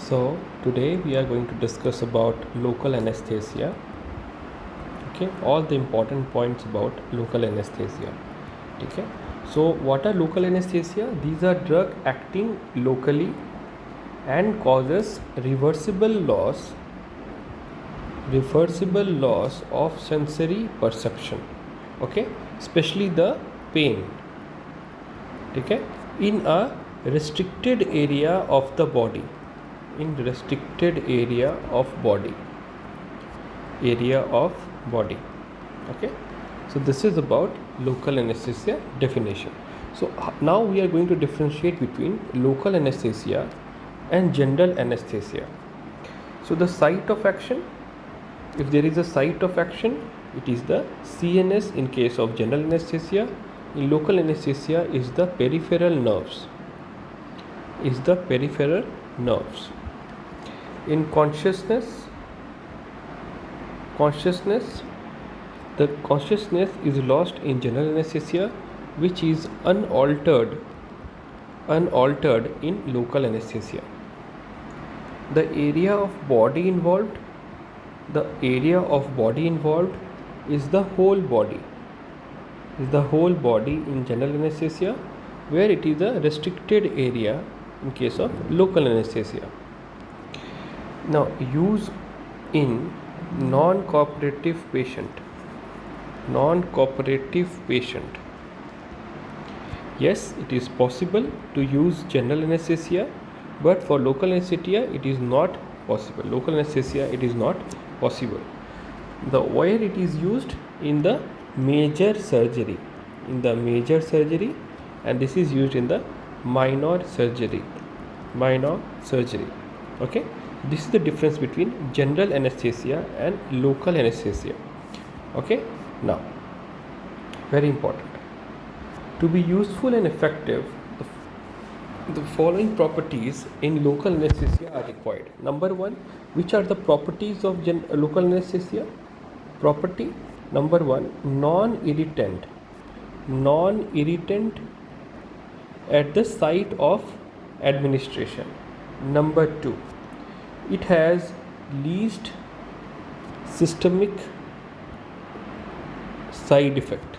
So today we are going to discuss about local anesthesia. Okay, all the important points about local anesthesia. Okay, so what are local anesthesia? These are drug acting locally and causes reversible loss of sensory perception. Okay, especially the pain. Okay, in a restricted area of the body. In restricted area of body. Okay, so this is about local anesthesia definition. So now we are going to differentiate between local anesthesia and general anesthesia. So the site of action, if there is a site of action, it is the CNS in case of general anesthesia. In local anesthesia is the peripheral nerves. In consciousness, the consciousness is lost in general anesthesia, which is unaltered in local anesthesia. The area of body involved is the whole body in general anesthesia, where it is a restricted area in case of local anesthesia. Now, use in non-cooperative patient. Yes, it is possible to use general anesthesia, but for local anesthesia it is not possible. Where it is used in the major surgery, and this is used in the minor surgery. Okay, this is the difference between general anesthesia and local anesthesia. Okay, now very important, to be useful and effective, the following properties in local anesthesia are required. Number one, which are the properties of local anesthesia? Property number one, non-irritant at the site of administration. Number two, it has least systemic side effect.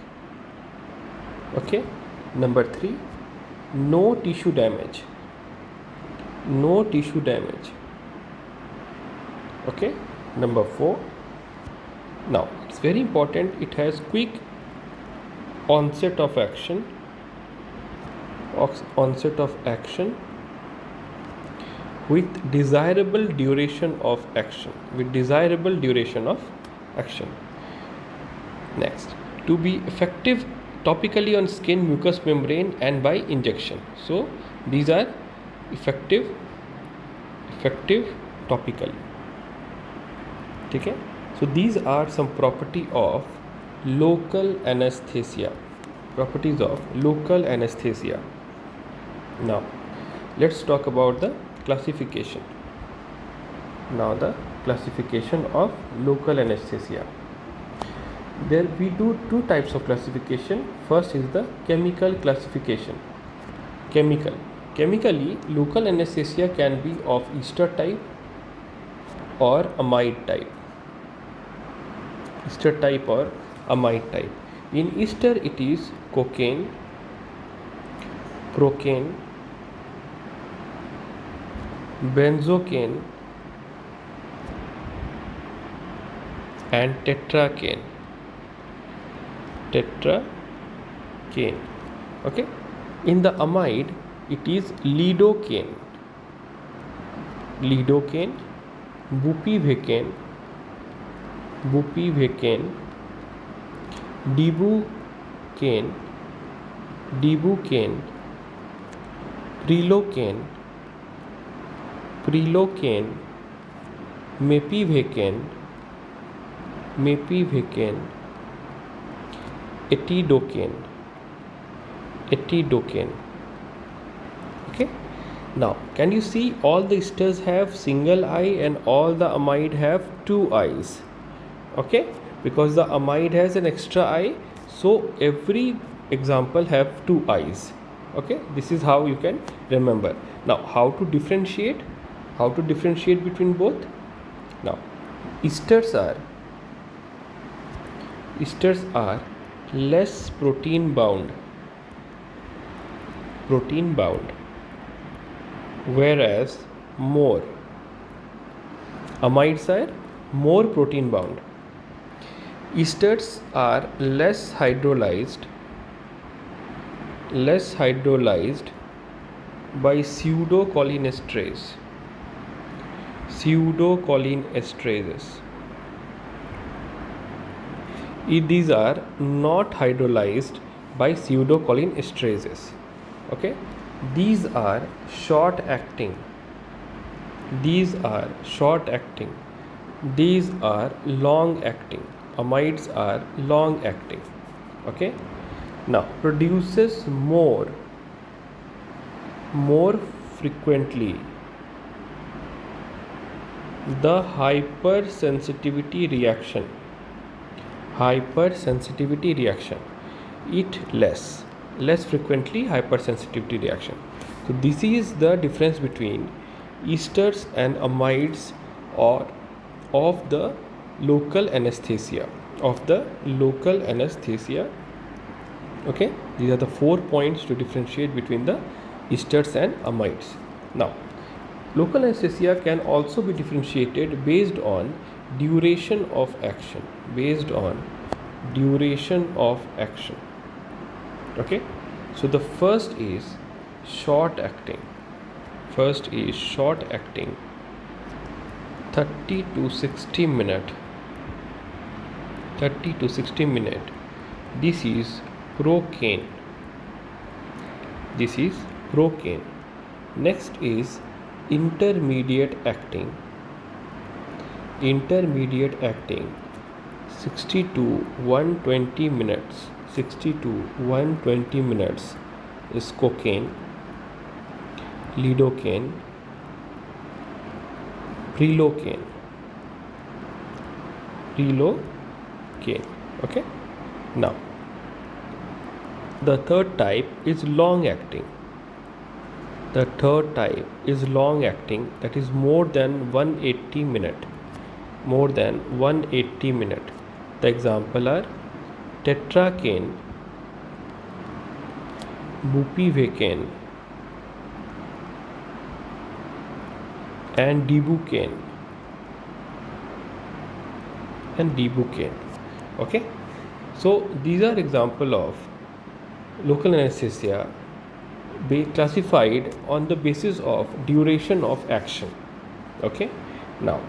Okay, number three, no tissue damage. Okay, number four, now it's very important, it has quick onset of action with desirable duration of action. Next, to be effective topically on skin, mucous membrane and by injection. So these are effective topically. Okay, so these are some property of local anesthesia. Now let's talk about the classification. The classification of local anesthesia. There we do two types of classification. First is the chemical classification. Chemically, local anesthesia can be of ester type or amide type. In ester it is cocaine, procaine, benzocaine and tetracaine. Okay, in the amide it is lidocaine, bupivacaine, dibucaine, prelocaine, mepivacaine, etidocaine. Okay, now can you see all the esters have single eye and all the amide have two eyes? Okay, because the amide has an extra eye, so every example have two eyes. Okay, this is how you can remember. Now how to differentiate? How to differentiate between both? Now, esters are less protein bound, whereas more amides are more protein bound. Esters are less hydrolyzed by pseudocholinesterases. These are not hydrolyzed by pseudocholinesterases. Okay, these are short acting. These are long acting. Amides are long acting. Okay, now produces more frequently the hypersensitivity reaction. It less frequently hypersensitivity reaction. So this is the difference between esters and amides or of the local anesthesia. Okay, these are the 4 points to differentiate between the esters and amides. Now, local anesthesia can also be differentiated based on duration of action. Okay, so the first is short acting. 30 to 60 minute. This is procaine. Next is intermediate acting. 60 to 120 minutes is cocaine, lidocaine, prelocaine. Okay, now the third type is long acting. That is more than 180 minute. The example are tetracaine, bupivacaine, and debucaine. Okay, so these are example of local anesthesia be classified on the basis of duration of action. Okay, now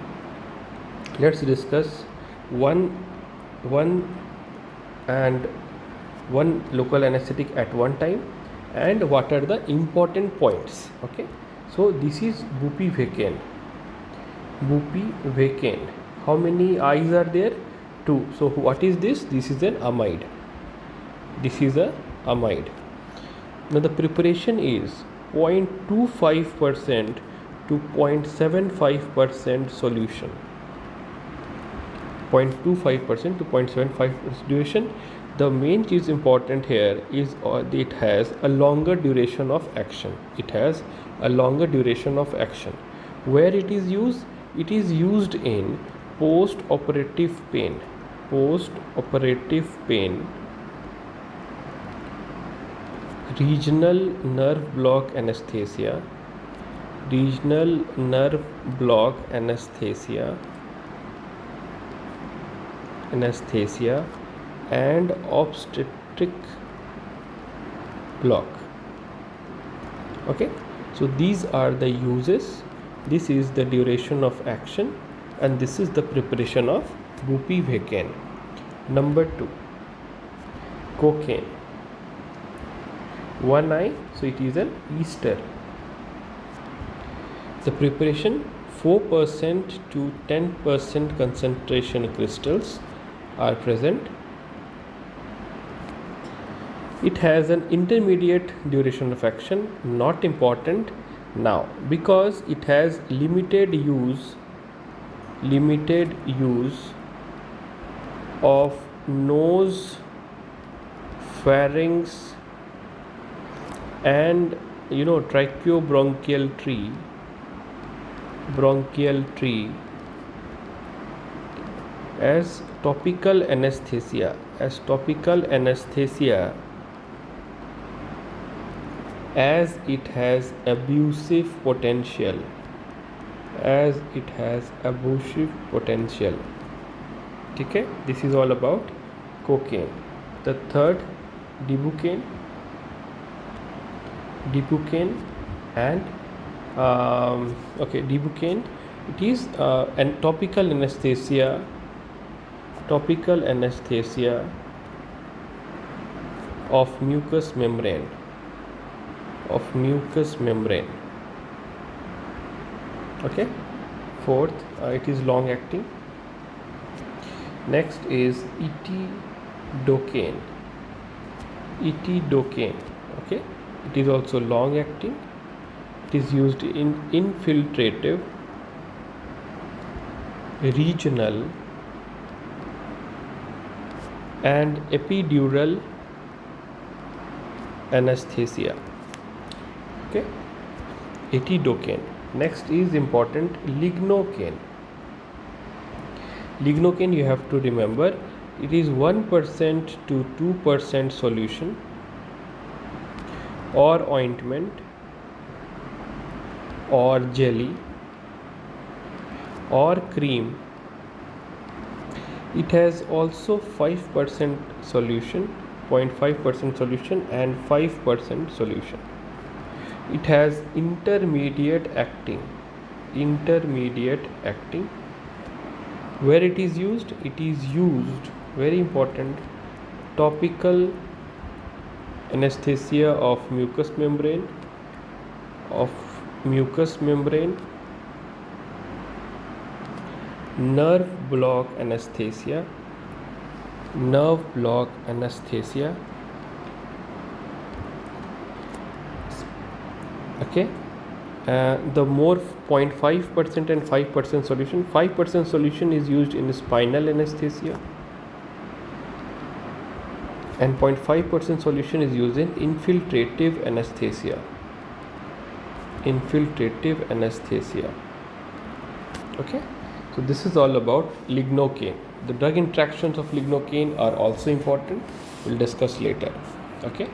let's discuss one local anesthetic at one time and what are the important points. Okay, so this is bupivacaine. How many eyes are there? 2. So what is this? This is an amide. Now the preparation is 0.25% to 0.75% solution. 0.25% to 0.75% duration. The main is important here is it has a longer duration of action. Where it is used? It is used in post-operative pain. Regional nerve block anesthesia. And obstetric block. Okay, so these are the uses. This is the duration of action and this is the preparation of bupivacaine. Number 2, cocaine. 1 eye, so it is an ester. The preparation 4% to 10% concentration crystals are present. It has an intermediate duration of action, not important now because it has limited use of nose, pharynx and tracheobronchial tree bronchial tree as topical anesthesia, as it has abusive potential, ठीक है. This is all about cocaine. The third, Dibucaine and Dibucaine, it is an topical anesthesia of mucous membrane, okay. Fourth, it is long acting. Next is etidocaine, okay. It is also long acting. It is used in infiltrative, regional and epidural anesthesia, okay. Etidocaine. Next is important, lignocaine. You have to remember, it is 1% to 2% solution or ointment or jelly or cream. It has also 5% solution, 0.5% solution and 5% solution. It has intermediate acting. Where it is used? It is used, very important, topical anesthesia of mucous membrane, nerve block anesthesia, okay. The more 0.5% and 5% solution. 5% solution is used in spinal anesthesia and 0.5% solution is used in infiltrative anesthesia. Okay. So this is all about lignocaine. The drug interactions of lignocaine are also important. We'll discuss later. Okay.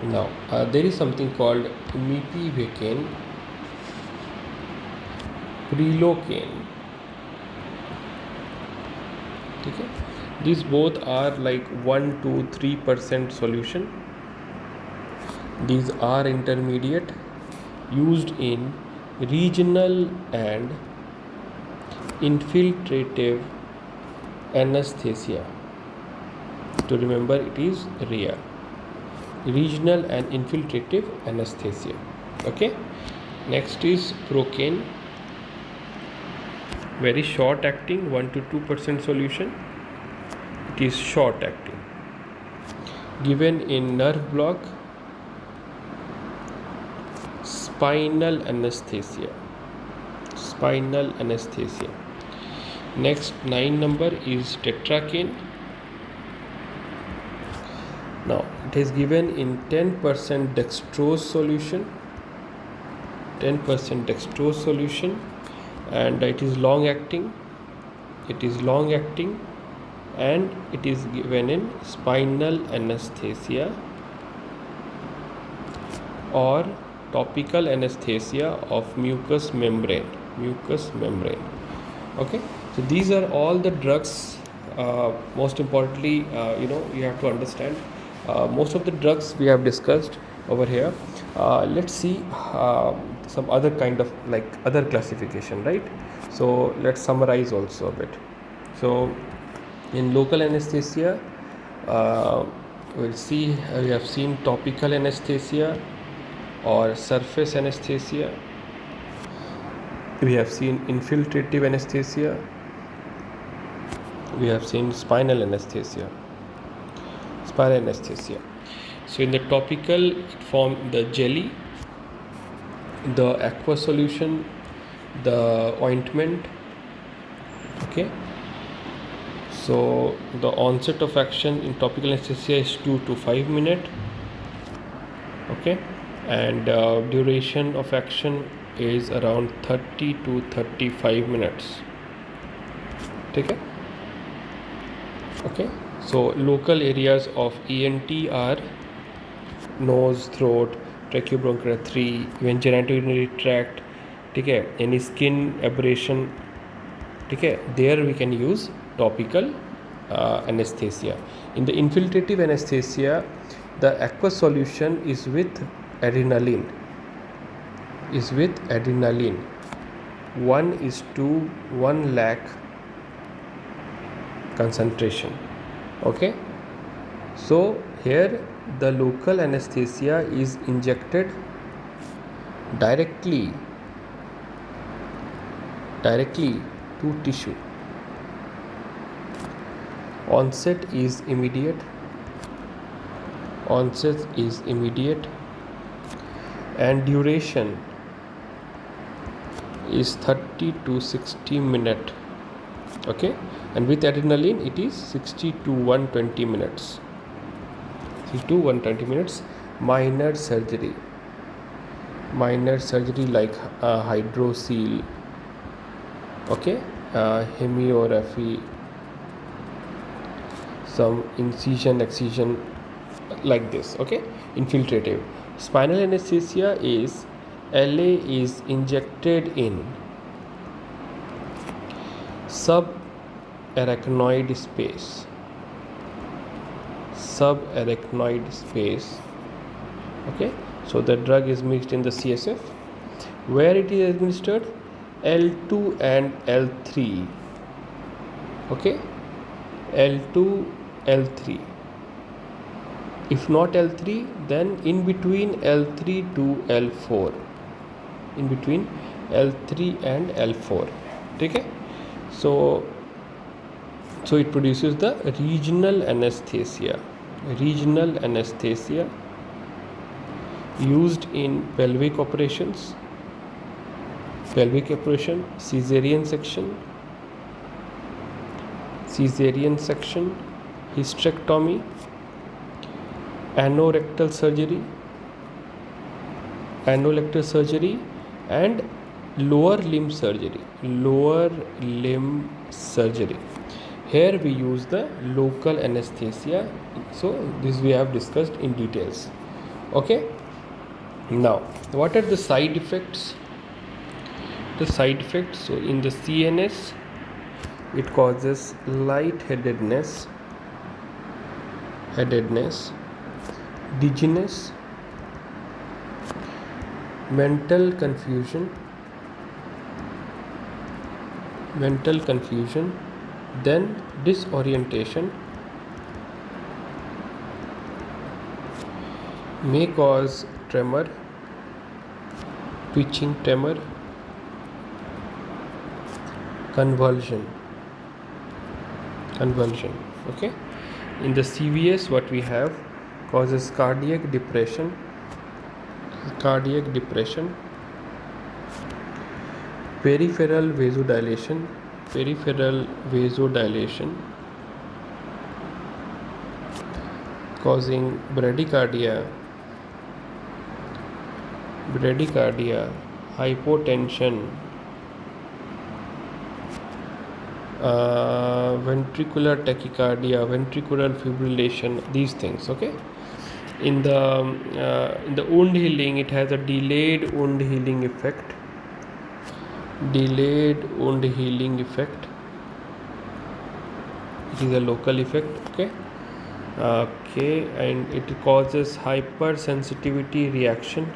Now there is something called mepivacaine, prilocaine. Okay. These both are like 1 to 3% solution. These are intermediate, used in regional and infiltrative anesthesia. To remember, it is REA, regional and infiltrative anesthesia. Okay. Next is procaine, very short acting, 1 to 2% solution. It is short acting, given in nerve block, spinal anesthesia. Next, 9 number is tetracaine. Now it is given in 10% dextrose solution, and it is long acting, and it is given in spinal anesthesia or topical anesthesia of mucous membrane. Okay. So these are all the drugs. Most importantly, you have to understand most of the drugs we have discussed over here. Let's see some other kind of like other classification, right? So let's summarize also a bit. So in local anesthesia, we'll see we have seen topical anesthesia or surface anesthesia. We have seen infiltrative anesthesia. We have seen spinal anesthesia. So in the topical, it form the jelly, the aqua solution, the ointment. Okay. So the onset of action in topical anesthesia is 2 to 5 minutes. Okay. And duration of action is around 30 to 35 minutes. ठीक है? Okay, so local areas of ENT are nose, throat, tracheobronchial 3, even genitourinary tract. ठीक है? Any skin abrasion, ठीक है, there we can use topical anesthesia. In the infiltrative anesthesia, the aqueous solution is with adrenaline, 1:1 lakh concentration. Okay, so here the local anesthesia is injected directly to tissue. Onset is immediate, and duration is 30 to 60 minutes. Okay, and with adrenaline it is 60 to 120 minutes. Minor surgery like hydrocele, okay, hemiorrhaphy, some excision like this. Okay, infiltrative. Spinal anesthesia is LA is injected in subarachnoid space. Okay, so the drug is mixed in the CSF. Where it is administered? L2 and L3. Okay, L2, L3. If not L3, then in between L3 to L4. In between L3 and L4. Okay, so it produces the regional anesthesia. Used in pelvic operation, cesarean section, hysterectomy, anorectal surgery, and lower limb surgery. Here we use the local anesthesia. So this we have discussed in details. Okay, now what are the side effects? So in the CNS, it causes lightheadedness, dizziness, mental confusion, then disorientation, may cause tremor, twitching tremor, convulsion. Okay, in the CVS what we have causes cardiac depression, peripheral vasodilation, causing bradycardia, hypotension, ventricular tachycardia, ventricular fibrillation, these things. Okay, in the wound healing, it has a delayed wound healing effect. It is a local effect. Okay, and it causes hypersensitivity reaction.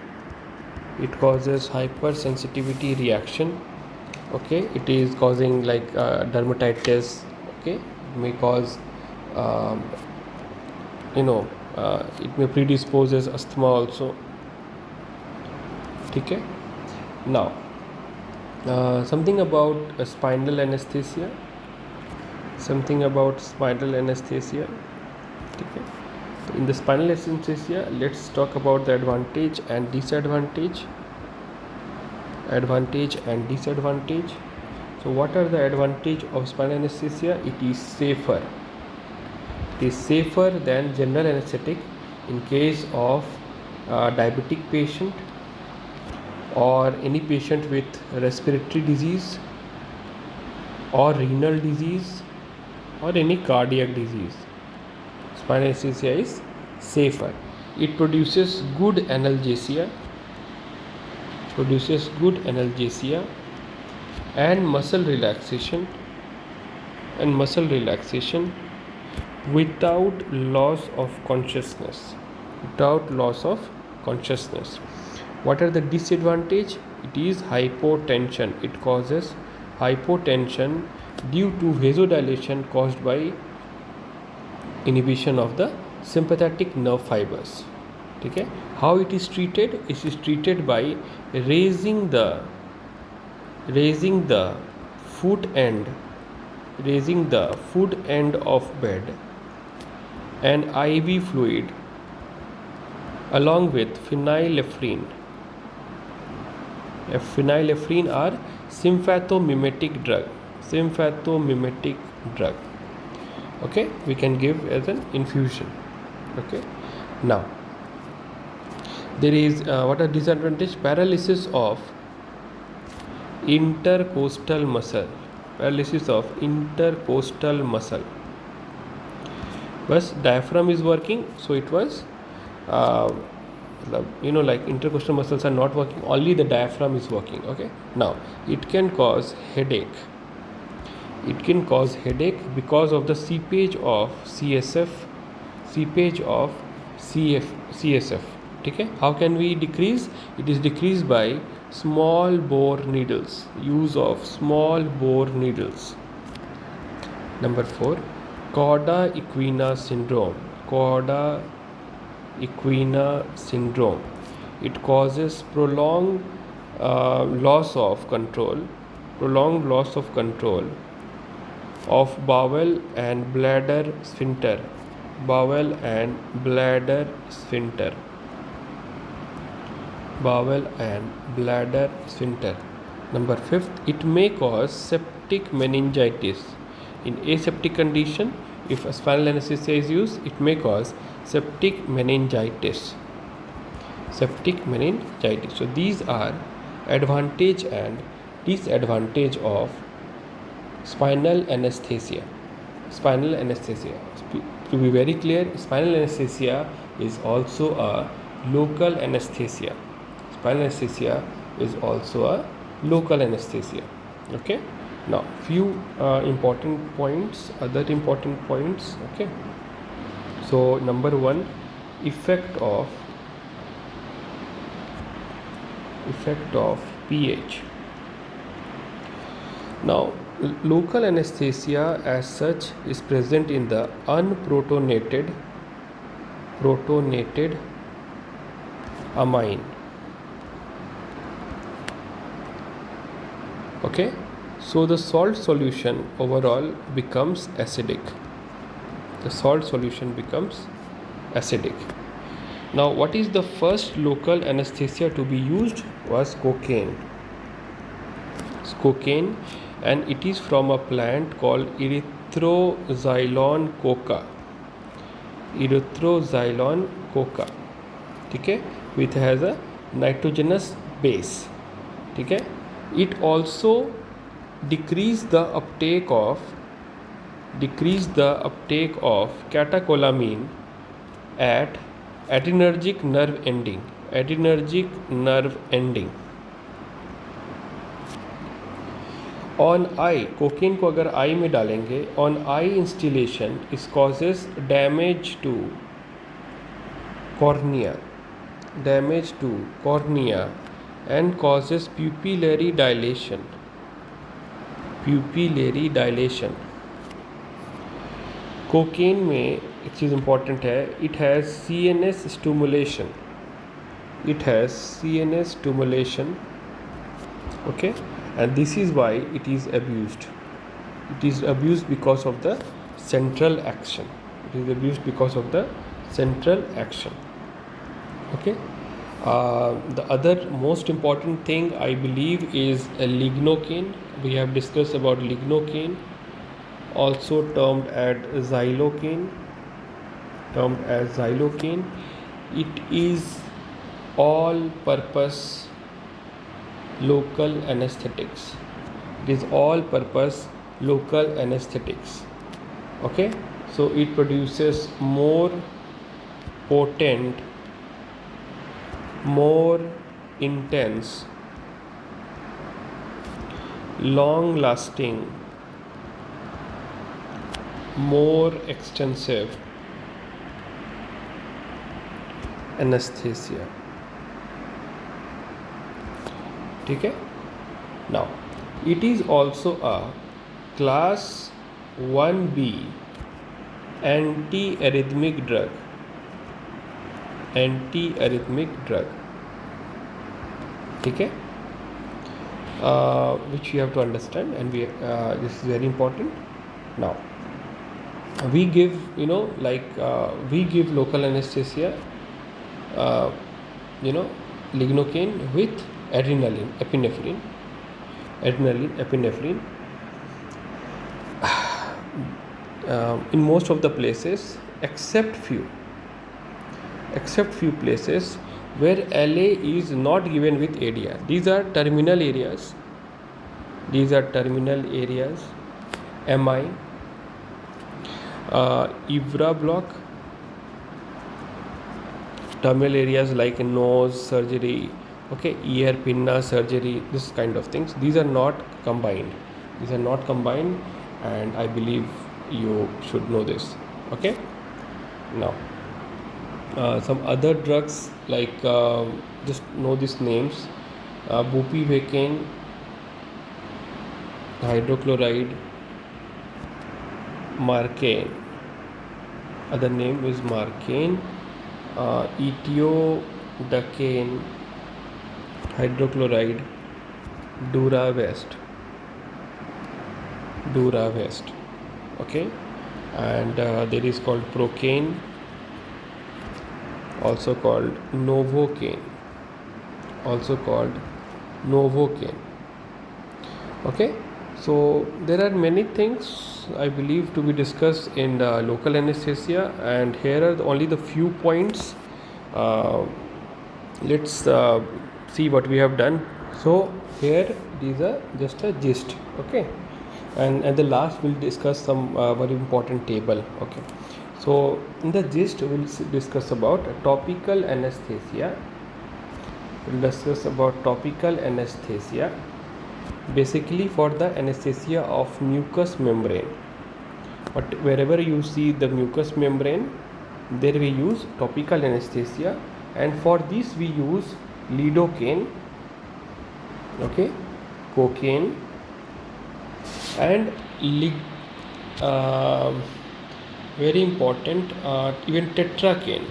Okay, it is causing like dermatitis. Okay, it may cause it may predisposes asthma also. Okay, now something about spinal anesthesia. Okay, in the spinal anesthesia, let's talk about the advantage and disadvantage. So what are the advantage of spinal anesthesia? It is safer than general anesthetic in case of diabetic patient, or any patient with respiratory disease or renal disease or any cardiac disease, spinal anesthesia is safer. It produces good analgesia, and muscle relaxation without loss of consciousness. What are the disadvantage? It is hypotension. It causes hypotension due to vasodilation caused by inhibition of the sympathetic nerve fibers. Okay, how it is treated? It is treated by raising the foot end of bed and IV fluid along with phenylephrine. Phenylephrine are sympathomimetic drug. Okay, we can give as an infusion. Okay, now there is what are disadvantage? Paralysis of intercostal muscle. But diaphragm is working, so it was like intercostal muscles are not working, only the diaphragm is working. Okay, now it can cause headache. Because of the seepage of CSF, CSF. Okay, how can we decrease? It is decreased by small bore needles, use of small bore needles. Number 4, cauda equina syndrome. It causes prolonged loss of control of bowel and bladder sphincter. Number 5, it may cause septic meningitis. In aseptic condition, if a spinal anesthesia is used, it may cause septic meningitis. So these are advantage and disadvantage of spinal anesthesia. To be very clear, spinal anesthesia is also a local anesthesia. Okay, now few other important points. Okay, so number 1, effect of pH. Now local anesthesia as such is present in the unprotonated amine. Okay, so the salt solution overall becomes acidic. Now what is the first local anesthesia to be used? Was cocaine, and it is from a plant called erythroxylon coca. Okay, which has a nitrogenous base. Okay, it also decrease the uptake of catecholamine at adrenergic nerve ending. On eye, cocaine को अगर आई में डालेंगे, on eye installation, it causes damage to cornea and causes pupillary dilation. Cocaine में एक चीज़ important है, it has CNS stimulation. Okay, and this is why it is abused. Because of the central action. Okay, the other most important thing I believe is lignocaine. We have discussed about lignocaine, also termed as xylocaine. It is all purpose local anesthetics. It is all purpose local anesthetics. Okay, so it produces more potent, more intense, long lasting, more extensive anesthesia. ठीक है. Now it is also a class 1B anti-arrhythmic drug. Anti-arrhythmic drug. ठीक है. Which you have to understand, and this is very important. Now we give, we give local anesthesia, lignocaine with adrenaline, epinephrine. In most of the places, except few places where LA is not given with ADR. These are terminal areas. MI, IVRA block, terminal areas like nose surgery, okay, ear pinna surgery, this kind of things. These are not combined. And I believe you should know this. Okay. Now some other drugs, like just know these names: bupivacaine, hydrochloride, marcaine. Other name is marcaine, etiodacane, hydrochloride, duravest. Okay, and there is called procaine, also called novocaine. Okay, so there are many things I believe to be discussed in local anesthesia, and here are only the few points. Let's see what we have done. So here these are just a gist. Okay, and at the last we'll discuss some very important table. Okay, so in the gist we'll discuss about topical anesthesia. Basically for the anesthesia of mucous membrane. But wherever you see the mucous membrane, there we use topical anesthesia, and for this we use lidocaine, okay, cocaine, and very important, even tetracaine,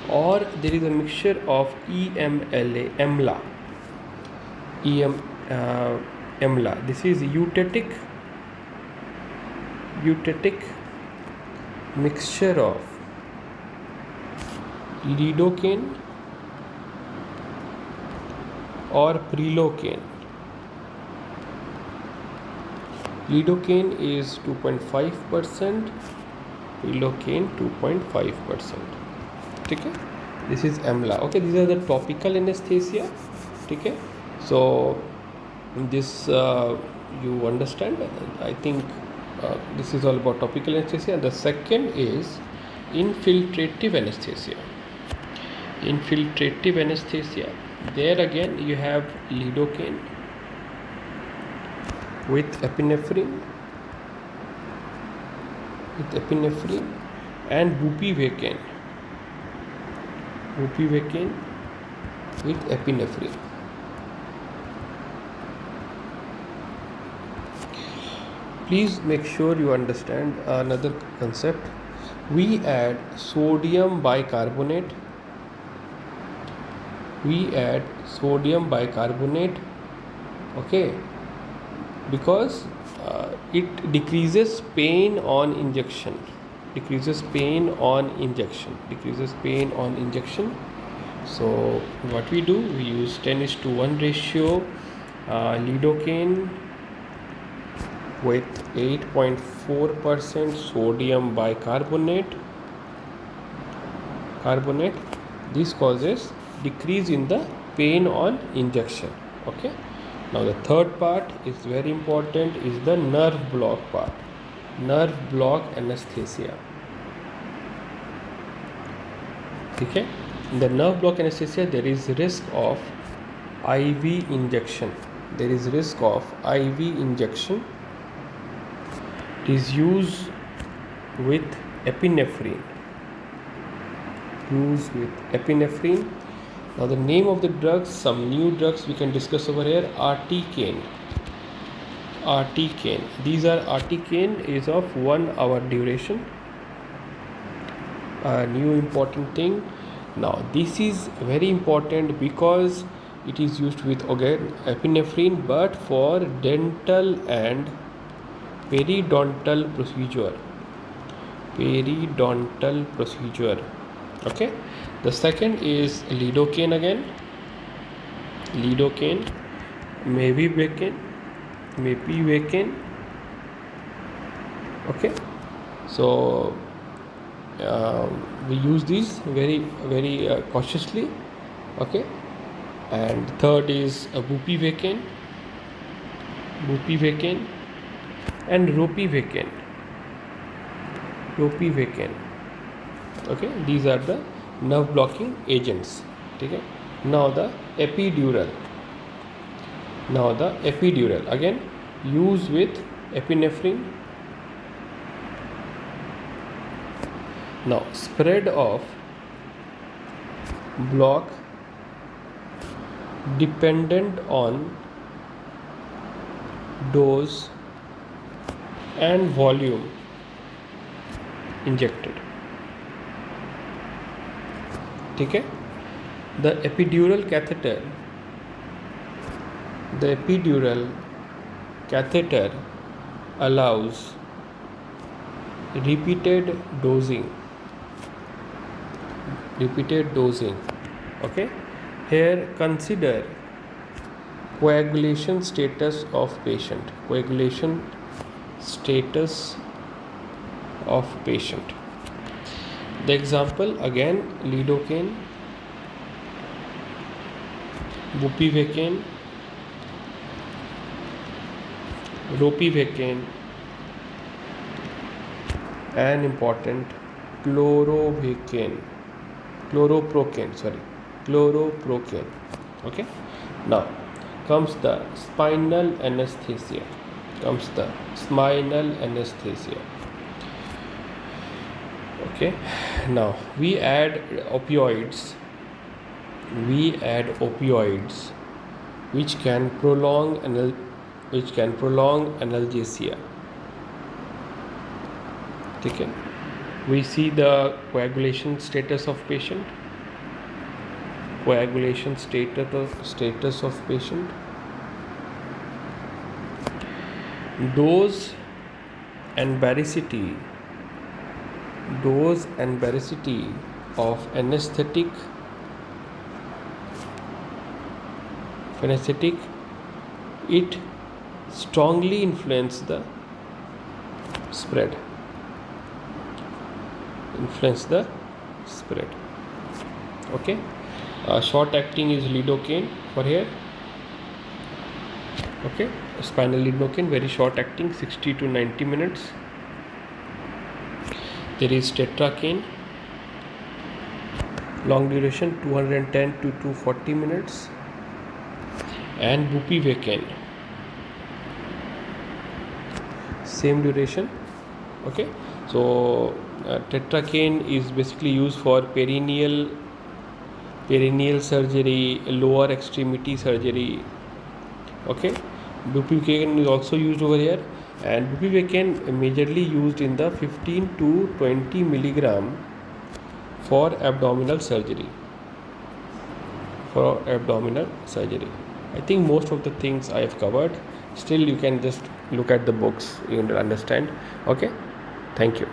or there is a mixture of EMLA. This is eutetic mixture of lidocaine or prelocaine. Lidocaine is 2.5%, prelocaine 2.5%. Okay, this is EMLA. Okay, these are the topical anesthesia. Okay, so this you understand. I think this is all about topical anesthesia. And the second is infiltrative anesthesia. There again you have lidocaine with epinephrine and bupivacaine with epinephrine. Please make sure you understand another concept. We add sodium bicarbonate. Okay, because it decreases pain on injection. So what we do, we use 10:1 ratio lidocaine with 8.4% sodium bicarbonate. This causes decrease in the pain on injection. Okay, now the third part is very important, is the nerve block part. Nerve block anesthesia. Okay, in the nerve block anesthesia there is risk of IV injection. There is risk of IV injection. It is used with epinephrine. Used with epinephrine. Now the name of the drugs, some new drugs we can discuss over here. Articaine. Articaine. These are Articaine is of 1 hour duration. A new important thing. Now this is very important because it is used with again epinephrine, but for dental and periodontal procedure. Periodontal procedure. Okay. The second is lidocaine again. Lidocaine, mepivacaine. Okay. So we use these very cautiously. Okay. And third is bupivacaine, and ropivacaine. Okay, these are the nerve blocking agents. Okay. Now the epidural. Again use with epinephrine. Now spread of block dependent on dose and volume injected. Okay. The epidural catheter allows repeated dosing. Okay. Here consider coagulation status of patient. The example again, lidocaine, bupivacaine, ropivacaine, and important chloroprocaine. Okay. Now comes the spinal anesthesia. Okay. Now we add opioids which can prolong analgesia. Okay. We see the coagulation status of patient. Dose and varicity of anesthetic, it strongly influence the spread. Okay. Short acting is lidocaine for here. Okay. Spinal lidocaine, very short acting, 60 to 90 minutes. There is tetracaine, long duration, 210 to 240 minutes. And bupivacaine, same duration. Okay. So tetracaine is basically used for perineal surgery, lower extremity surgery. Okay. Bupivacaine is also used over here, and bupivacaine majorly used in the 15 to 20 milligram for abdominal surgery. I think most of the things I have covered. Still you can just look at the books, you understand. Okay. Thank you.